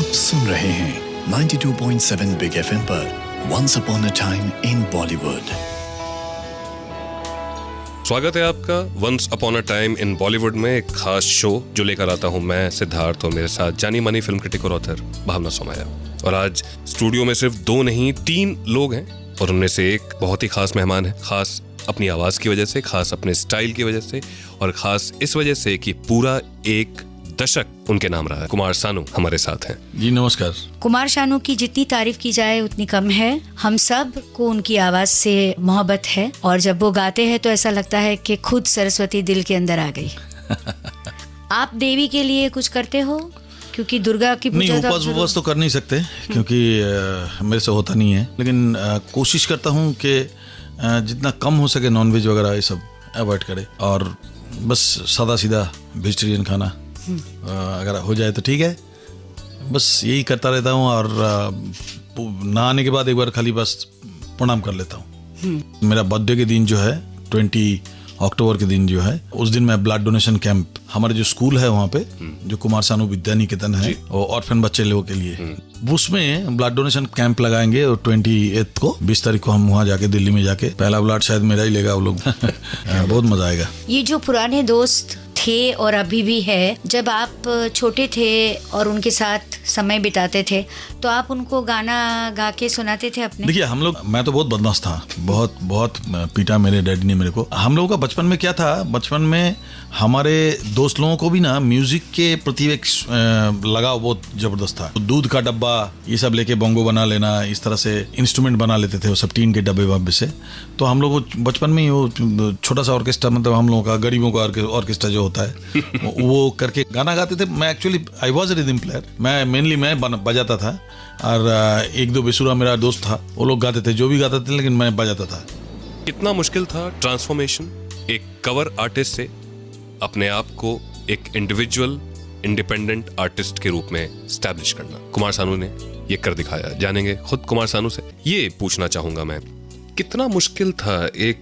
आप सुन रहे हैं 92.7 बिग एफएम पर once upon a time in Bollywood. स्वागत है आपका once upon a time in Bollywood में, एक खास शो जो लेकर आता हूं मैं सिद्धार्थ और मेरे साथ जानी मानी फिल्म क्रिटिक और ऑथर भावना सोमाया। और आज स्टूडियो में सिर्फ 2 नहीं 3 लोग हैं और उनमें से एक बहुत ही खास मेहमान है, खास अपनी आवाज की वजह से, खास अपने स्टाइल की वजह से और खास इस वजह से कि पूरा एक दशक उनके नाम रहा है। कुमार सानू हमारे साथ हैं। जी नमस्कार। कुमार सानू की जितनी तारीफ की जाए उतनी कम है। हम सब को उनकी आवाज से मोहब्बत है और जब वो गाते हैं तो ऐसा लगता है कि खुद सरस्वती दिल के अंदर आ गई। आप देवी के लिए कुछ करते हो? क्योंकि दुर्गा की पूजा नहीं, उपवास तो कर नहीं सकते क्योंकि मेरे से होता नहीं है, लेकिन कोशिश करता हूँ कि जितना कम हो सके नॉनवेज वगैरह ये सब अवॉइड करे और बस सादा सीधा वेजिटेरियन खाना अगर हो जाए तो ठीक है। बस यही करता रहता हूँ और नहाने के बाद एक बार खाली बस प्रणाम कर लेता हूँ। मेरा बर्थडे के दिन जो है 20 अक्टूबर के दिन जो है, उस दिन मैं ब्लड डोनेशन कैंप, हमारे जो स्कूल है वहाँ पे जो कुमार सानू विद्या निकेतन है और ऑर्फन बच्चे लोगों के लिए, उसमें ब्लड डोनेशन कैंप लगाएंगे और 28 को 20 तारीख को हम वहाँ जाके दिल्ली में जाके पहला ब्लड शायद मेरा ही लेगा वो लोग। बहुत मजा आएगा। ये जो पुराने दोस्त थे और अभी भी है, जब आप छोटे थे और उनके साथ समय बिताते थे तो आप उनको गाना गा के सुनाते थे अपने? देखिए हम लोग, मैं तो बहुत बदमाश था, बहुत पीटा मेरे डैडी ने मेरे को। हम लोगों का बचपन में क्या था, बचपन में हमारे दोस्त लोगों को भी ना म्यूजिक के प्रति एक लगाव बहुत जबरदस्त था। दूध का डब्बा ये सब लेके बोंगो बना लेना, इस तरह से इंस्ट्रूमेंट बना लेते थे वो सब टीन के डब्बे वब्बे से। तो हम लोग बचपन में ही वो छोटा सा ऑर्केस्ट्रा, मतलब हम लोगों का गरीबों का ऑर्केस्ट्रा जो होता है वो करके गाना गाते थे। मैं actually I was a rhythm player, मैं मेनली मैं बजाता था और 1-2 बेसुरा मेरा दोस्त था, वो लोग गाते थे, जो भी गाते थे, लेकिन मैं बजाता था। कितना मुश्किल था ट्रांसफॉर्मेशन एक कवर आर्टिस्ट से अपने आप को एक इंडिविजुअल इंडिपेंडेंट आर्टिस्ट के रूप में स्टैब्लिश करना। कुमार सानू ने ये कर दिखाया। जानेंगे खुद कुमार सानू से। ये पूछना चाहूंगा मैं, कितना मुश्किल था एक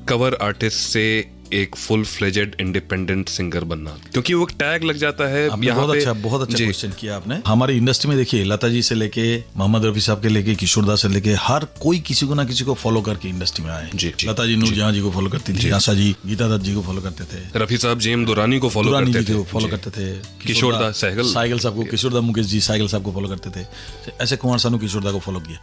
कवर आर्टिस्ट से एक फुल फ्लेजेड इंडिपेंडेंट सिंगर बनना, क्योंकि वो टैग लग जाता है यहाँ पे। बहुत अच्छा क्वेश्चन किया आपने। हमारी इंडस्ट्री में देखिए, लता जी से लेके मोहम्मद रफी साहब के लेके किशोर दा से लेके हर कोई किसी को ना किसी को फॉलो करके इंडस्ट्री में आए। लता जी नूरजहां जी को फॉलो करती थी, आशा जी गीता दत्त जी को फॉलो करते थे, रफी साहब जेम दुरानी को फॉलो करते थे, किशोर दा साइकिल साहब को, किशोर दा मुकेश जी साइकिल साहब को फॉलो करते थे। ऐसे कुमार सानू किशोर दा को फॉलो किया।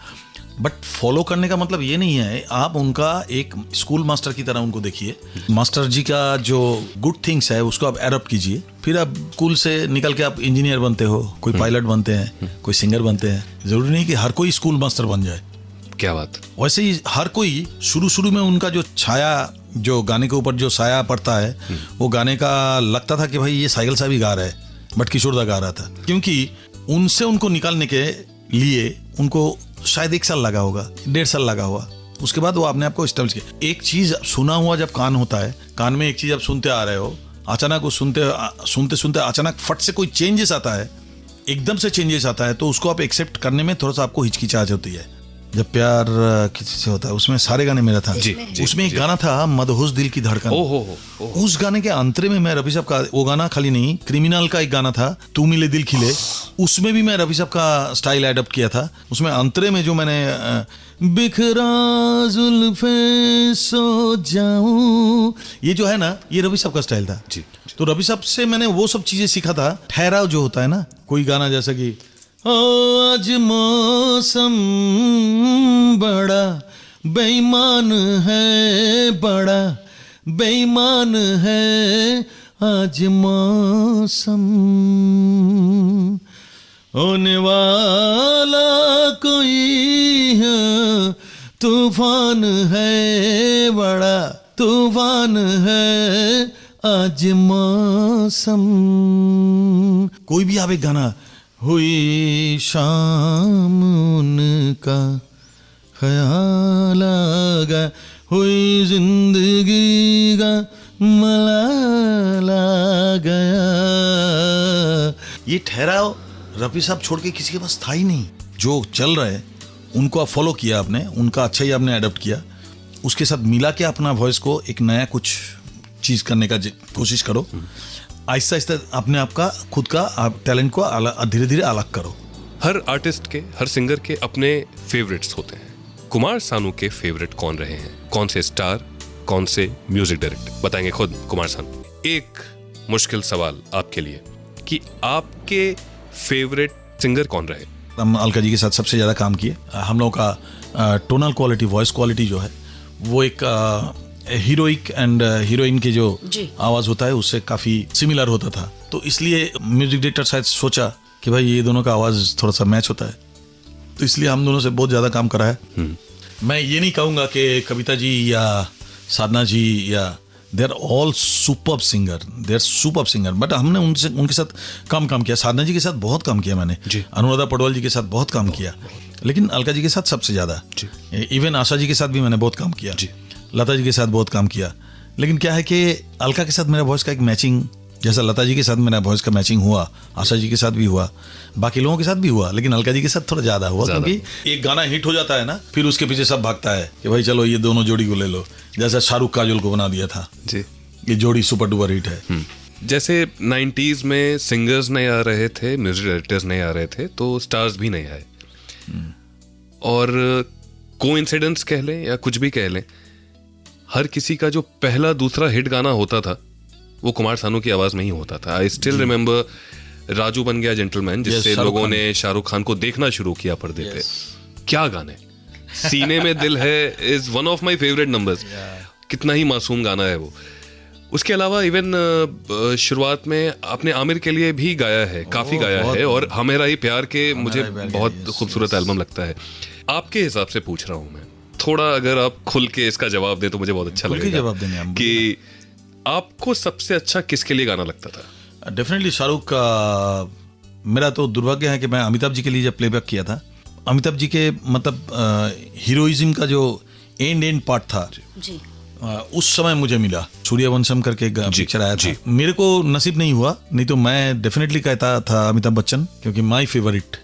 बट फॉलो करने का मतलब ये नहीं है आप उनका एक स्कूल मास्टर की तरह उनको देखिए। मास्टर जी का जो गुड थिंग्स है उसको आप एडॉप्ट कीजिए, फिर आप स्कूल से निकल के आप इंजीनियर बनते हो, कोई पायलट बनते हैं, कोई सिंगर बनते हैं। जरूरी नहीं कि हर कोई स्कूल मास्टर बन जाए। क्या बात। वैसे ही हर कोई शुरू में उनका जो छाया, जो गाने के ऊपर जो साया पड़ता है, वो गाने का लगता था कि भाई ये साइकिल साहब ही गा रहा है, बट किशोर दा गा रहा था, क्योंकि उनसे उनको निकालने के लिए उनको शायद 1 साल लगा होगा, 1.5 साल लगा हुआ। उसके बाद वो अपने आप को स्टेब्लिश किया। एक चीज सुना हुआ जब कान होता है, कान में एक चीज आप सुनते आ रहे हो, अचानक वो सुनते अचानक फट से कोई चेंजेस आता है, एकदम से चेंजेस आता है, तो उसको आप एक्सेप्ट करने में थोड़ा सा आपको हिचकिचाहट होती है। जब प्यार किसी से होता है, उसमें सारे गाने मेरा था। उसमें एक गाना था मदहोश दिल की धड़कन। उस गाने के अंतरे में मैं रफी साहब का वो गाना, खाली नहीं, क्रिमिनल का एक गाना था तू मिले दिल खिले, उसमें भी मैं रफी साहब का स्टाइल एडॉप्ट किया था। उसमें अंतरे में जो मैंने बिखरा जुल्फे सो जाऊं, ये जो है ना, ये रफी साहब का स्टाइल था। तो रफी साहब से मैंने वो सब चीजें सीखा था। ठहराव जो होता है ना, कोई गाना जैसा कि आज मौसम बड़ा बेईमान है, बड़ा बेईमान है आज मौसम, होने वाला कोई है तूफान है, बड़ा तूफान है आज मौसम। कोई भी आप एक गाना, हुई शाम उनका ख्याल आ गया, हुई जिंदगी का मलाल आ गया। ये ठहराव रफी साहब छोड़ के किसी के पास था ही नहीं। जो चल रहा है उनको आप फॉलो किया आपने, उनका अच्छा ही आपने अडॉप्ट किया, उसके साथ मिला के अपना वॉइस को एक नया कुछ चीज करने का कोशिश करो। आहिस्ता आहिस्ता अपने आप का खुद का आप टैलेंट को धीरे धीरे अलग करो। हर आर्टिस्ट के, हर सिंगर के अपने फेवरेट्स होते हैं। कुमार सानू के फेवरेट कौन रहे हैं? कौन से स्टार, कौन से म्यूजिक डायरेक्टर? बताएंगे खुद कुमार सानू। एक मुश्किल सवाल आपके लिए कि आपके फेवरेट सिंगर कौन रहे? हम अलका जी के साथ सबसे ज़्यादा काम किए। हम लोगों का टोनल क्वालिटी, वॉइस क्वालिटी जो है वो एक हीरोइक एंड हीरोइन के जो आवाज़ होता है उससे काफ़ी सिमिलर होता था। तो इसलिए म्यूजिक डायरेक्टर शायद सोचा कि भाई ये दोनों का आवाज़ थोड़ा सा मैच होता है, तो इसलिए हम दोनों से बहुत ज़्यादा काम करा है। मैं ये नहीं कहूँगा कि कविता जी या साधना जी या they are all superb singer, but हमने उनके साथ काम किया। साधना जी के साथ बहुत काम किया मैंने, अनुराधा पौडवाल जी के साथ बहुत काम किया, लेकिन अलका जी के साथ सबसे ज़्यादा। इवन आशा जी के साथ भी मैंने बहुत काम किया, लता जी के साथ बहुत काम किया। लेकिन क्या है कि अलका के साथ मेरा वॉइस का एक मैचिंग, जैसा लता जी के साथ मेरा वॉइस का मैचिंग हुआ, आशा जी के साथ भी हुआ, बाकी लोगों के साथ भी हुआ, लेकिन अलका जी के साथ थोड़ा ज़्यादा हुआ। क्योंकि एक गाना हिट हो जाता है ना, फिर उसके पीछे सब भागता है कि भाई चलो ये दोनों जोड़ी को ले लो, जैसा शाहरुख काजोल को बना दिया था जी, ये जोड़ी सुपर डुपर हिट है। जैसे 90s में सिंगर्स नहीं आ रहे थे, म्यूजिक डायरेक्टर्स नहीं आ रहे थे, तो स्टार्स भी नहीं आए। और कोइंसिडेंस कह लें या कुछ भी कह लें, हर किसी का जो पहला दूसरा हिट गाना होता था वो कुमार सानू की आवाज में ही होता था। आई स्टिल रिमेम्बर राजू बन गया जेंटलमैन, जिससे लोगों ने शाहरुख खान को देखना शुरू किया पर्दे पे। क्या गाने, सीने में दिल है is one of my favourite numbers. कितना ही मासूम गाना है वो। उसके अलावा इवन शुरुआत में आपने आमिर के लिए भी गाया है, काफी गाया है, और हमेरा ही प्यार के मुझे बहुत खूबसूरत एल्बम लगता है। आपके हिसाब से पूछ रहा हूं मैं, थोड़ा अगर आप खुल के इसका जवाब दे तो मुझे बहुत अच्छा लगेगा। जवाब देंगे हम कि आपको सबसे अच्छा किसके लिए गाना लगता था? डेफिनेटली शाहरुख का। मेरा तो दुर्भाग्य है कि मैं अमिताभ जी के लिए जब प्लेबैक किया था, अमिताभ जी के मतलब हीरोइज्म का जो एंड पार्ट था जी, उस समय मुझे मिला। सूर्यवंशम करके पिक्चर आया था, मेरे को नसीब नहीं हुआ, नहीं तो मैं डेफिनेटली कहता था अमिताभ बच्चन, क्योंकि my favourite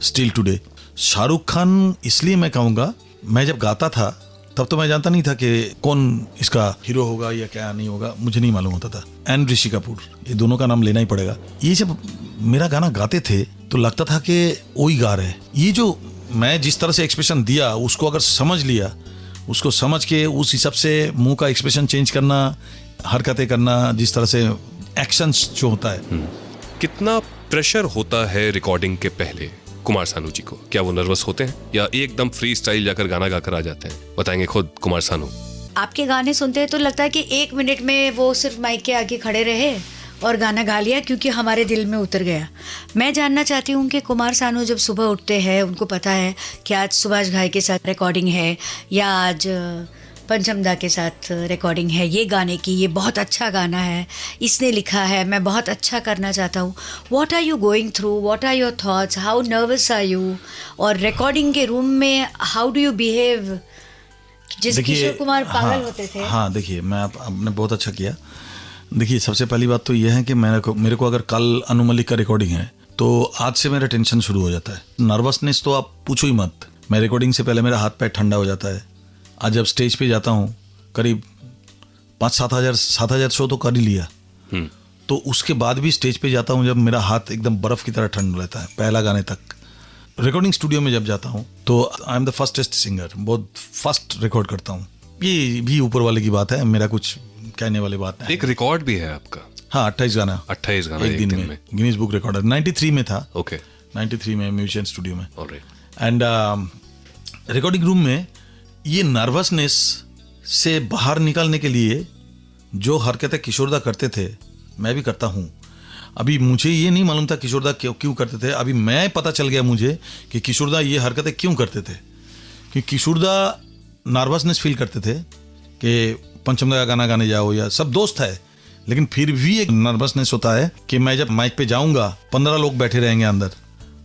still today. Shahrukh Khan इसलिए मैं कहूँगा, मैं जब गाता था तब तो मैं जानता नहीं था कि कौन इसका हीरो होगा या क्या नहीं होगा, मुझे नहीं मालूम होता था। एंड ऋषि कपूर, ये दोनों का नाम लेना ही पड़ेगा। ये जब मेरा गाना गाते थे तो लगता था कि वही गा रहे। ये जो मैं जिस तरह से एक्सप्रेशन दिया, उसको अगर समझ लिया, उसको समझ के उस हिसाब से मुंह का एक्सप्रेशन चेंज करना, हरकतें करना, जिस तरह से एक्शंस जो होता है। कितना प्रेशर होता है रिकॉर्डिंग के पहले कुमार सानू जी को? क्या वो नर्वस होते हैं या एकदम फ्री स्टाइल जाकर गाना गाकर आ जाते हैं? बताएंगे खुद कुमार सानू। आपके गाने सुनते हैं तो लगता है कि 1 मिनट में वो सिर्फ माइक के आगे खड़े रहे और गाना गा लिया, क्योंकि हमारे दिल में उतर गया। मैं जानना चाहती हूँ कि कुमार सानू जब सुबह उठते हैं, उनको पता है कि आज सुभाष घाई के साथ रिकॉर्डिंग है या आज पंचम दा के साथ रिकॉर्डिंग है ये गाने की, ये बहुत अच्छा गाना है, इसने लिखा है, मैं बहुत अच्छा करना चाहता हूँ। What are you going through, what are your thoughts, how nervous are you? और रिकॉर्डिंग के रूम में हाउ डू यू बिहेव? जिस किशोर कुमार पागल होते थे। हाँ, देखिए आपने बहुत अच्छा किया। देखिए, सबसे पहली बात तो यह है कि मेरे को अगर कल अनु मलिक का रिकॉर्डिंग है तो आज से मेरा टेंशन शुरू हो जाता है। नर्वसनेस तो आप पूछो ही मत। मैं रिकॉर्डिंग से पहले मेरा हाथ पैर ठंडा हो जाता है। आज जब स्टेज पे जाता हूँ, करीब 5-7 हजार शो तो कर ही लिया, तो उसके बाद भी स्टेज पे जाता हूँ जब मेरा हाथ एकदम बर्फ की तरह ठंड रहता है पहला गाने तक। रिकॉर्डिंग स्टूडियो में जब जाता हूँ तो आई एम द फर्स्टेस्ट सिंगर, बहुत फास्ट रिकॉर्ड करता हूँ। ये भी ऊपर वाले की बात है, मेरा कुछ कहने वाली बात नहीं। एक रिकॉर्ड भी है आपका? हाँ, 28 गाना एक दिन में गिनीज बुक रिकॉर्डर 93 में था। ओके, 93 में म्यूजिशियन स्टूडियो में। ऑलराइट। एंड रिकॉर्डिंग रूम में ये नर्वसनेस से बाहर निकलने के लिए जो हरकतें किशोरदा करते थे, मैं भी करता हूँ। अभी मुझे ये नहीं मालूम था किशोरदा क्यों करते थे, अभी मैं पता चल गया मुझे कि किशोरदा ये हरकतें क्यों करते थे। कि किशोरदा नर्वसनेस फील करते थे कि पंचम दा का गाना गाने जाओ, या सब दोस्त है, लेकिन फिर भी एक नर्वसनेस होता है कि मैं जब माइक पे जाऊंगा 15 लोग बैठे रहेंगे अंदर,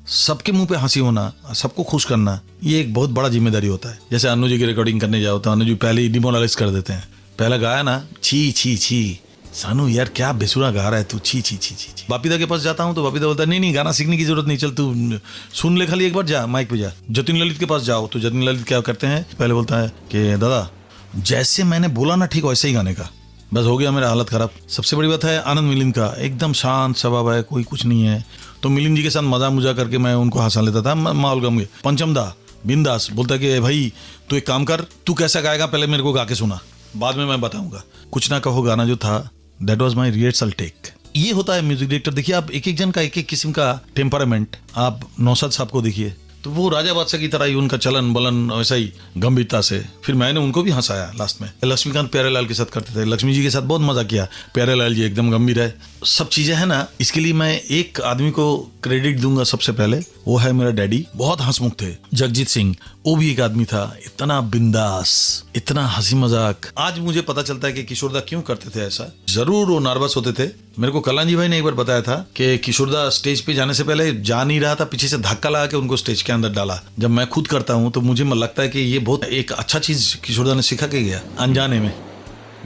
सबके मुंह पे हंसी होना, सबको खुश करना, ये एक बहुत बड़ा जिम्मेदारी होता है। जैसे अनु जी की रिकॉर्डिंग करने जाओ तो अनु जी पहले ही डिमोरलाइज कर देते हैं। पहला गाया ना, छी छी छी सानू यार क्या बेसुरा गा रहा है तू, छी छी छी छी। बापीदा के पास जाता हूँ तो बापीदा बोलता है नहीं गाना सीखने की जरूरत नहीं, चल तू सुन ले, खाली एक बार जा माइक पे जा। जतिन ललित के पास जाओ तो जतिन ललित क्या करते हैं, पहले बोलता है कि दादा जैसे मैंने बोला ना ठीक वैसे ही गाने का, बस हो गया मेरा हालत खराब। सबसे बड़ी बात है आनंद मिलिंद का, एकदम शांत स्वभाव है, कोई कुछ नहीं है, तो मिलिंद जी के साथ मजा मुजा करके मैं उनको हंसा लेता था माहौल गम के। पंचम दा बिंदास बोलता कि भाई तू एक काम कर, तू कैसा गाएगा पहले मेरे को गा के सुना, बाद में मैं बताऊंगा। कुछ ना कहो गाना जो था, that was my rehearsal take. ये होता है म्यूजिक डायरेक्टर। देखिए आप एक एक जन का एक एक किस्म का टेम्परामेंट, आप नौशाद साहब को देखिए, तो वो राजा बादशाह की तरह ही उनका चलन बलन वैसा ही गंभीरता से। फिर मैंने उनको भी हंसाया लास्ट में। लक्ष्मीकांत प्यारेलाल के साथ करते थे, लक्ष्मी जी के साथ बहुत मजा किया। प्यारेलाल जी एकदम गंभीर है, सब चीजें हैं ना। इसके लिए मैं एक आदमी को क्रेडिट दूंगा सबसे पहले, वो है मेरा डैडी। बहुत हंसमुख थे। जगजीत सिंह, वो भी एक आदमी था, इतना बिंदास, इतना हंसी मजाक। आज मुझे पता चलता है कि किशोरदा क्यों करते थे ऐसा। जरूर वो नर्वस होते थे। मेरे को कल्याण भाई ने एक बार बताया था कि किशोरदा स्टेज पे जाने से पहले जा नहीं रहा था, पीछे से धक्का लगा के उनको स्टेज के अंदर डाला। जब मैं खुद करता हूँ तो मुझे लगता है कि ये बहुत एक अच्छा चीज किशोरदा ने सिखा के गया अनजाने में।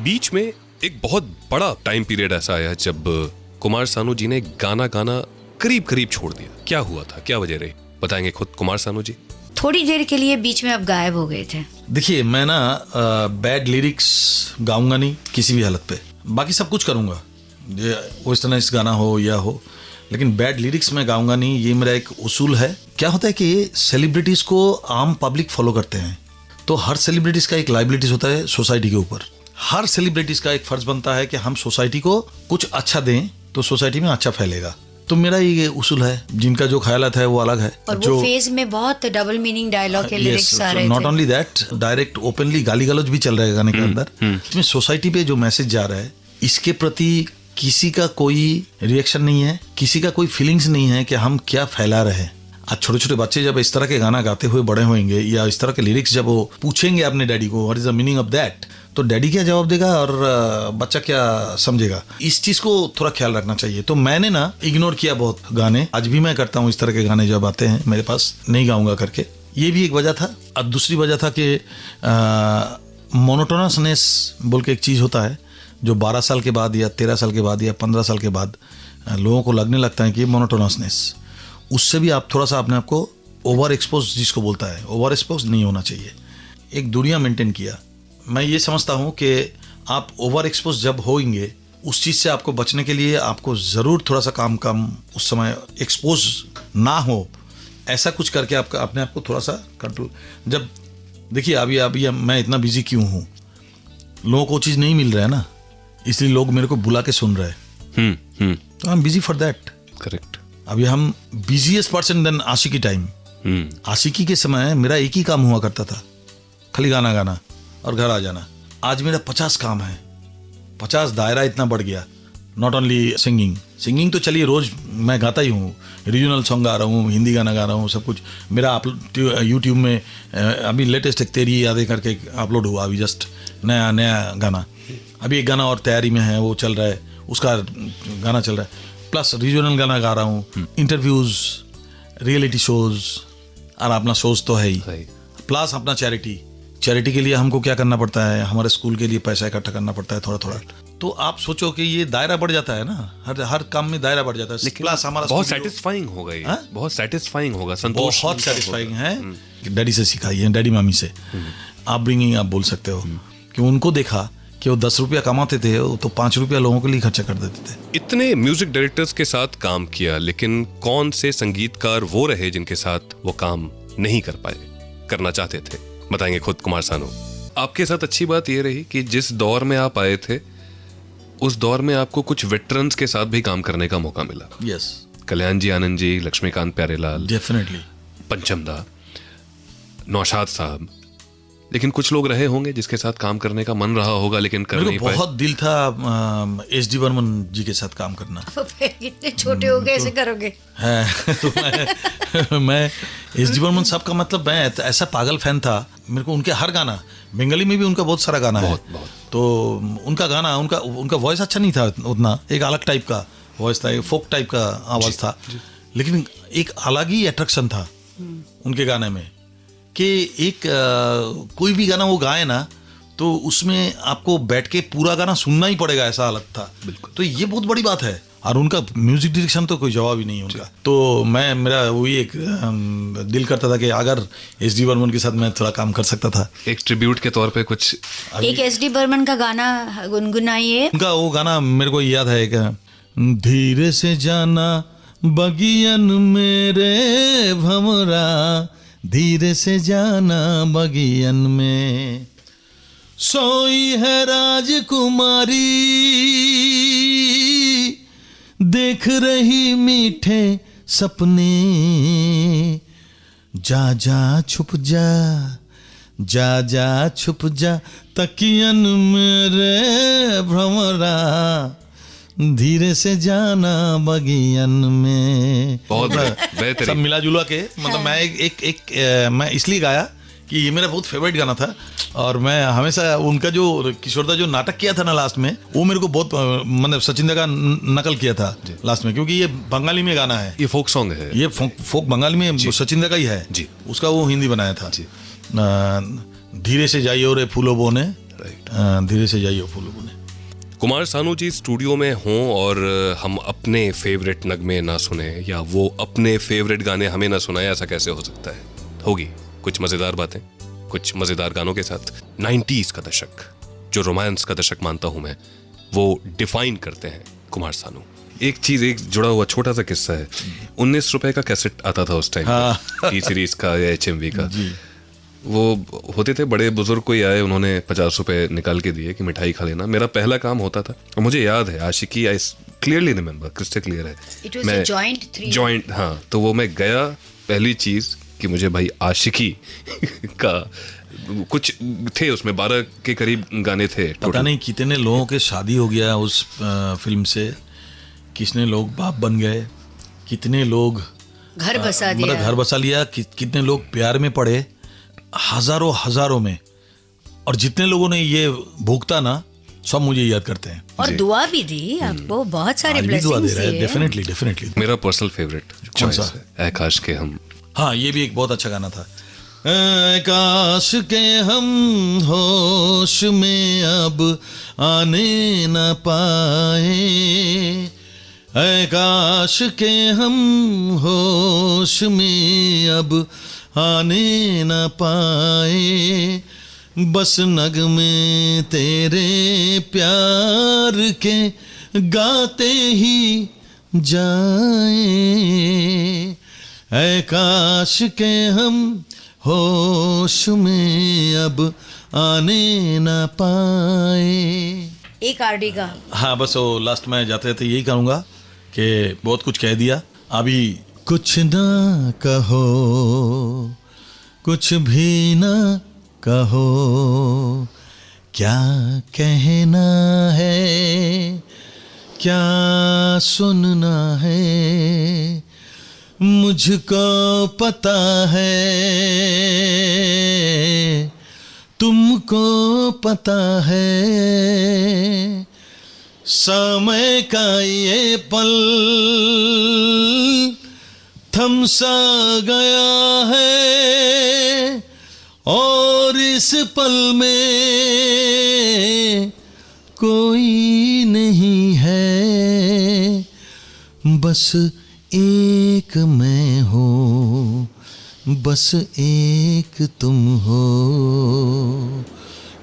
बीच में एक बहुत बड़ा टाइम पीरियड ऐसा आया जब कुमार सानू जी ने गाना गाना करीब करीब छोड़ दिया। क्या हुआ था, क्या वजह रही, बताएंगे खुद कुमार सानू जी। थोड़ी देर के लिए बीच में आप गायब हो गए थे। देखिए मैं ना बैड लिरिक्स गाऊंगा नहीं किसी भी हालत पे, बाकी सब कुछ करूंगा, ये वेस्टर्नाइज गाना हो या हो, लेकिन बैड लिरिक्स में गाऊंगा नहीं। ये मेरा एक उसूल है। क्या होता है कि सेलिब्रिटीज को आम पब्लिक फॉलो करते हैं, तो हर सेलिब्रिटीज का एक लाइबिलिटीज होता है सोसाइटी के ऊपर। हर सेलिब्रिटीज का एक फर्ज बनता है कि हम सोसाइटी को कुछ अच्छा दें तो सोसाइटी में अच्छा फैलेगा। तो मेरा ये उसूल है। जिनका जो ख्यालात है वो अलग है। और वो फेज में बहुत डबल मीनिंग डायलॉग के लिरिक्स आ रहे थे। Not only that, direct openly गाली गलौज भी चल रहा है गाने के अंदर। इसमें सोसाइटी पे जो मैसेज जा रहा है, इसके प्रति किसी का कोई रिएक्शन नहीं है, किसी का कोई फीलिंग्स नहीं है कि हम क्या फैला रहे हैं। आज छोटे छोटे बच्चे जब इस तरह के गाना गाते हुए बड़े होंगे, या इस तरह के लिरिक्स जब वो पूछेंगे अपने डैडी को what is the meaning of that, तो डैडी क्या जवाब देगा और बच्चा क्या समझेगा। इस चीज को थोड़ा ख्याल रखना चाहिए। तो मैंने ना इग्नोर किया बहुत गाने। आज भी मैं करता हूँ इस तरह के गाने जब आते हैं मेरे पास, नहीं गाऊंगा करके। ये भी एक वजह था। और दूसरी वजह था कि मोनोटोनसनेस बोल के एक चीज होता है जो 12 साल के बाद या 13 साल के बाद या 15 साल के बाद लोगों को लगने लगता है कि मोनोटोनसनेस, उससे भी आप थोड़ा सा अपने आप को ओवर एक्सपोज, जिसको बोलता है, ओवर एक्सपोज नहीं होना चाहिए। एक दूरियां मेंटेन किया। मैं ये समझता हूँ कि आप ओवर एक्सपोज जब होंगे, उस चीज़ से आपको बचने के लिए आपको ज़रूर थोड़ा सा काम उस समय एक्सपोज ना हो, ऐसा कुछ करके आपका अपने आप को थोड़ा सा कंट्रोल। जब देखिए अभी मैं इतना बिजी क्यों हूँ, लोगों को चीज़ नहीं मिल रहा है ना, इसलिए लोग मेरे को बुला के सुन रहे हैं। तो I am busy for that. Correct. अभी हम बिजीएस्ट पर्सन देन आशिकी टाइम। आशिकी के समय मेरा एक ही काम हुआ करता था, खाली गाना गाना और घर आ जाना। आज मेरा 50 काम है, 50 दायरा इतना बढ़ गया। नॉट ओनली सिंगिंग तो चलिए रोज मैं गाता ही हूँ, रीजनल सॉन्ग गा रहा हूँ, हिंदी गाना गा रहा हूँ, सब कुछ मेरा यूट्यूब में अभी लेटेस्ट एक तेरी यादें करके अपलोड हुआ, अभी जस्ट नया गाना। अभी एक गाना और तैयारी में है, वो चल रहा है, उसका गाना चल रहा है। प्लस रीजनल गाना गा रहा हूँ, इंटरव्यूज, रियलिटी शोज, और अपना शोज तो है ही, प्लस अपना चैरिटी के लिए हमको क्या करना पड़ता है, हमारे स्कूल के लिए पैसा इकट्ठा करना पड़ता है थोड़ा थोड़ा। तो आप सोचो कि ये दायरा बढ़ जाता है ना, हर काम में दायरा बढ़ जाता है। प्लस हमारा बहुत सेटिस्फाइंग होगा ये, बहुत सेटिस्फाइंग होगा, संतोष बहुत सेटिस्फाइंग है। डैडी से सिखाई है, डैडी मामी से आप ब्रिंगिंग आप बोल सकते हो कि उनको देखा कि वो 10 रुपया कमाते थे तो 5 रुपया लोगों के लिए खर्चा कर देते थे। इतने म्यूजिक डायरेक्टर्स के साथ काम किया, लेकिन कौन से संगीतकार वो रहे जिनके साथ वो काम नहीं कर पाए, करना चाहते थे, बताएंगे खुद कुमार सानू। आपके साथ अच्छी बात ये रही कि जिस दौर में आप आए थे, उस दौर में आपको कुछ वेटरन्स के साथ भी काम करने का मौका मिला। यस, कल्याण जी आनंद जी, लक्ष्मीकांत प्यारेलाल, डेफिनेटली, पंचम दा, नौशाद साहब। लेकिन कुछ लोग रहे होंगे जिसके साथ काम करने का मन रहा होगा लेकिन कर नहीं पाए। बहुत दिल था एस.डी. बर्मन जी के साथ काम करना। इतने छोटे हो गए ऐसे करोगे है तो मैं एस.डी. बर्मन साहब का मतलब मैं ऐसा पागल फैन था, मेरे को उनके हर गाना, बंगाली में भी उनका बहुत सारा गाना है, तो उनका गाना, उनका वॉइस अच्छा नहीं था उतना, एक अलग टाइप का वॉइस था, एक फोक टाइप का आवाज था, लेकिन एक अलग ही अट्रैक्शन था उनके गाने में कि एक कोई भी गाना वो गाए ना तो उसमें आपको बैठ के पूरा गाना सुनना ही पड़ेगा, ऐसा अलग था। बिल्कुल। तो ये बहुत बड़ी बात है, और उनका म्यूजिक डायरेक्शन तो कोई जवाब ही नहीं उनका। तो मेरा वही एक दिल करता था कि अगर एस.डी. बर्मन के साथ मैं थोड़ा काम कर सकता था, एक ट्रिब्यूट के तौर पे कुछ। एक एस.डी. बर्मन का गाना गुनगुनाइए। उनका वो गाना मेरे को याद है, धीरे से जाना बगियन मेरे भमरा, धीरे से जाना बगियन में। सोई है राजकुमारी, देख रही मीठे सपने। जा जा छुप जा, जा जा छुप जा, तकियन मेरे भ्रमरा, धीरे से जाना बगियन में। बहुत बेहतरीन। सब मिला जुला के, मतलब मैं एक मैं इसलिए गाया कि ये मेरा बहुत फेवरेट गाना था, और मैं हमेशा उनका जो किशोर दा जो नाटक किया था ना लास्ट में, वो मेरे को बहुत, मतलब सचिन दा का नकल किया था लास्ट में, क्योंकि ये बंगाली में गाना है, ये फोक सॉन्ग है, ये फोक बंगाली में सचिन दा का ही है जी, उसका वो हिंदी बनाया था। धीरे से जाइयो रे फूलो बोने, धीरे से जाइयो फूलो बोने। कुमार सानू जी स्टूडियो में हों और हम अपने फेवरेट नगमे ना सुने, या वो अपने फेवरेट गाने हमें ना सुनाए, ऐसा कैसे हो सकता है? होगी कुछ मजेदार बातें, कुछ मजेदार गानों के साथ। 90s का दशक, जो रोमांस का दशक मानता हूं मैं, वो डिफाइन करते हैं कुमार सानू। एक चीज, एक जुड़ा हुआ छोटा सा किस्सा है। 19 रुपए का कैसेट आता था उस टाइम, टी सीरीज का या HMV का। वो होते थे, बड़े बुजुर्ग कोई आए, उन्होंने 50 रुपए निकाल के दिए कि मिठाई खा लेना। मेरा पहला काम होता था, और मुझे याद है, Aashiqui, I clearly remember, crystal clear है, मैं जॉइंट, हाँ, तो वो मैं गया, पहली चीज कि मुझे भाई आशिकी का कुछ थे, उसमें 12 के करीब गाने थे। पता नहीं कितने लोगों के शादी हो गया उस फिल्म से, कितने लोग बाप बन गए, कितने लोग घर बसा दिया, मतलब घर बसा लिया, कितने लोग प्यार में पड़े, हजारों में। और जितने लोगों ने ये भुगता ना, सब मुझे याद करते हैं, और दुआ भी दी आपको, बहुत सारे ब्लेसिंग्स दिए। डेफिनेटली मेरा पर्सनल फेवरेट चॉइस है ऐ काश के हम। हाँ, ये भी एक बहुत अच्छा गाना था। ऐ काश के हम होश में अब आने न पाए, ऐ काश के हम होश में अब आने न पाए, बस नगमे तेरे प्यार के गाते ही जाएं, ऐ काश के हम होश में अब आने न पाए। एक आरडी का, हाँ, बस वो लास्ट में जाते थे यही कहूँगा कि बहुत कुछ कह दिया, अभी कुछ ना कहो, कुछ भी ना कहो, क्या कहना है, क्या सुनना है, मुझको पता है, तुमको पता है, समय का ये पल थम सा गया है, और इस पल में कोई नहीं है, बस एक मैं हूँ, बस एक तुम हो,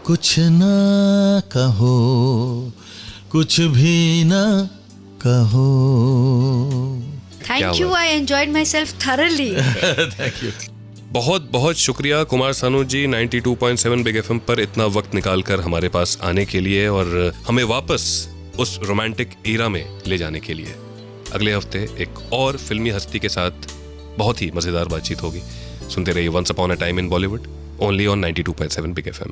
कुछ ना कहो, कुछ भी ना कहो। Thank you, I enjoyed my self thoroughly. Thank you, बहुत बहुत शुक्रिया कुमार सानू जी, 92.7 बिग FM पर इतना वक्त निकालकर हमारे पास आने के लिए और हमें वापस उस रोमांटिक ईरा में ले जाने के लिए। अगले हफ्ते एक और फिल्मी हस्ती के साथ बहुत ही मजेदार बातचीत होगी। सुनते रहिए once upon a time in Bollywood, only on 92.7 big FM।